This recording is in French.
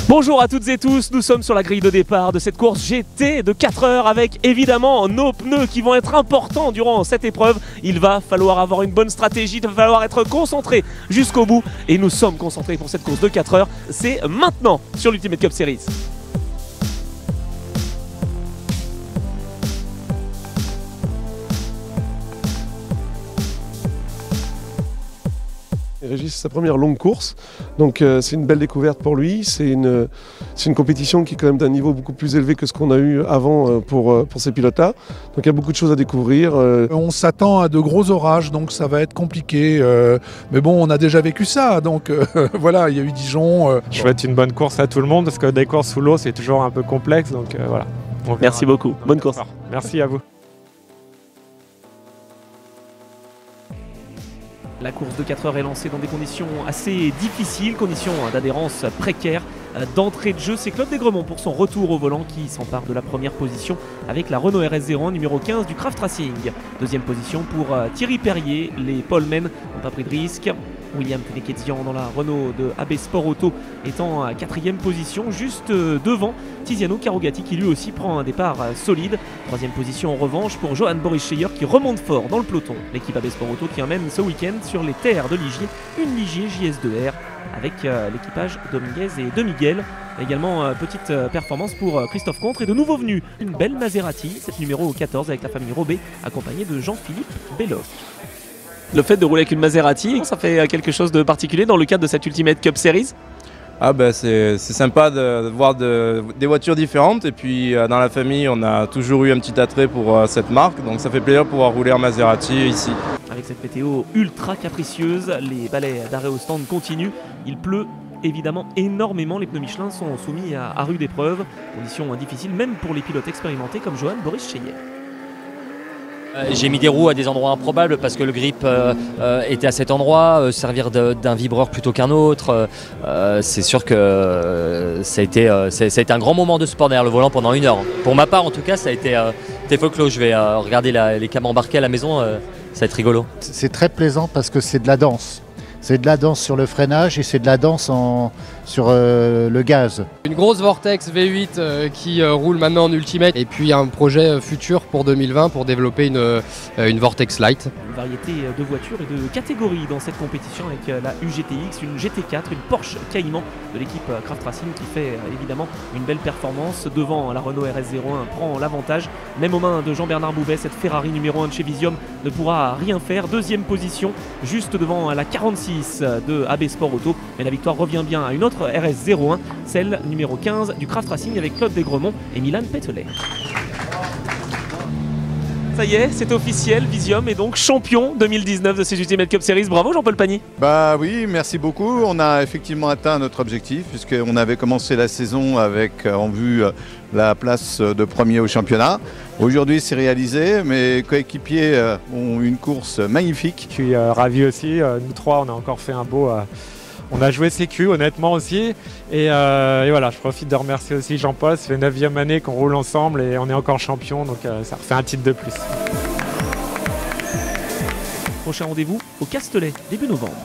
Bonjour à toutes et tous, nous sommes sur la grille de départ de cette course GT de 4 heures avec évidemment nos pneus qui vont être importants durant cette épreuve. Il va falloir avoir une bonne stratégie, il va falloir être concentré jusqu'au bout et nous sommes concentrés pour cette course de 4 heures. C'est maintenant sur l'Ultimate Cup Series. Régis, c'est sa première longue course, donc c'est une belle découverte pour lui. C'est une compétition qui est quand même d'un niveau beaucoup plus élevé que ce qu'on a eu avant pour ces pilotes-là. Donc il y a beaucoup de choses à découvrir. On s'attend à de gros orages, donc ça va être compliqué. Mais bon, on a déjà vécu ça, donc voilà, il y a eu Dijon. Je souhaite une bonne course à tout le monde, parce que des courses sous l'eau, c'est toujours un peu complexe, donc voilà. Merci beaucoup, bonne course. Merci à vous. La course de 4 heures est lancée dans des conditions assez difficiles, conditions d'adhérence précaires. D'entrée de jeu, c'est Claude Desgremont pour son retour au volant qui s'empare de la première position avec la Renault RS01 numéro 15 du Craft Racing. Deuxième position pour Thierry Perrier, les Polemen n'ont pas pris de risque. William Teneketian dans la Renault de AB Sport Auto étant à 4e position, juste devant Tiziano Carogati qui lui aussi prend un départ solide. 3e position en revanche pour Johan Boris-Scheyer qui remonte fort dans le peloton. L'équipe AB Sport Auto qui emmène ce week-end sur les terres de Ligier une Ligier JS2R avec l'équipage Dominguez et de Miguel. Également petite performance pour Christophe Contre et de nouveaux venus. Une belle Maserati, cette numéro 14 avec la famille Robet accompagnée de Jean-Philippe Belloc. Le fait de rouler avec une Maserati, ça fait quelque chose de particulier dans le cadre de cette Ultimate Cup Series? Ah bah c'est sympa de voir des voitures différentes et puis dans la famille on a toujours eu un petit attrait pour cette marque, donc ça fait plaisir de pouvoir rouler en Maserati ici. Avec cette météo ultra capricieuse, les balais d'arrêt au stand continuent, il pleut évidemment énormément, les pneus Michelin sont soumis à rude épreuve, conditions difficiles même pour les pilotes expérimentés comme Johan Boris-Scheyer. J'ai mis des roues à des endroits improbables parce que le grip était à cet endroit, servir d'un vibreur plutôt qu'un autre. C'est sûr que ça a été un grand moment de sport derrière le volant pendant 1 heure. Pour ma part en tout cas, ça a été folklore. Je vais regarder les cams embarqués à la maison, ça va être rigolo. C'est très plaisant parce que c'est de la danse. C'est de la danse sur le freinage et c'est de la danse sur le gaz. Une grosse Vortex V8 qui roule maintenant en Ultimate et puis un projet futur pour 2020 pour développer une Vortex Lite. Une variété de voitures et de catégories dans cette compétition avec la UGTX, une GT4, une Porsche Cayman de l'équipe Craft Racing qui fait évidemment une belle performance devant la Renault RS01 prend l'avantage. Même aux mains de Jean-Bernard Bouvet, cette Ferrari numéro 1 de chez Visium ne pourra rien faire. Deuxième position juste devant la 46 de AB Sport Auto, mais la victoire revient bien à une autre RS01, celle numéro 15 du Craft Racing avec Claude Desgremont et Milan Petelet. Ça y est, c'est officiel, Visium est donc champion 2019 de ces Ultimate Cup Series. Bravo Jean-Paul Pagny. Bah oui, merci beaucoup. On a effectivement atteint notre objectif puisqu'on avait commencé la saison avec en vue la place de premier au championnat. Aujourd'hui c'est réalisé, mes coéquipiers ont une course magnifique. Je suis ravi aussi, nous trois on a encore fait un beau... On a joué sécu honnêtement aussi et voilà, je profite de remercier aussi Jean-Paul, c'est la 9e année qu'on roule ensemble et on est encore champion, donc ça refait un titre de plus. Prochain rendez-vous au Castellet, début novembre.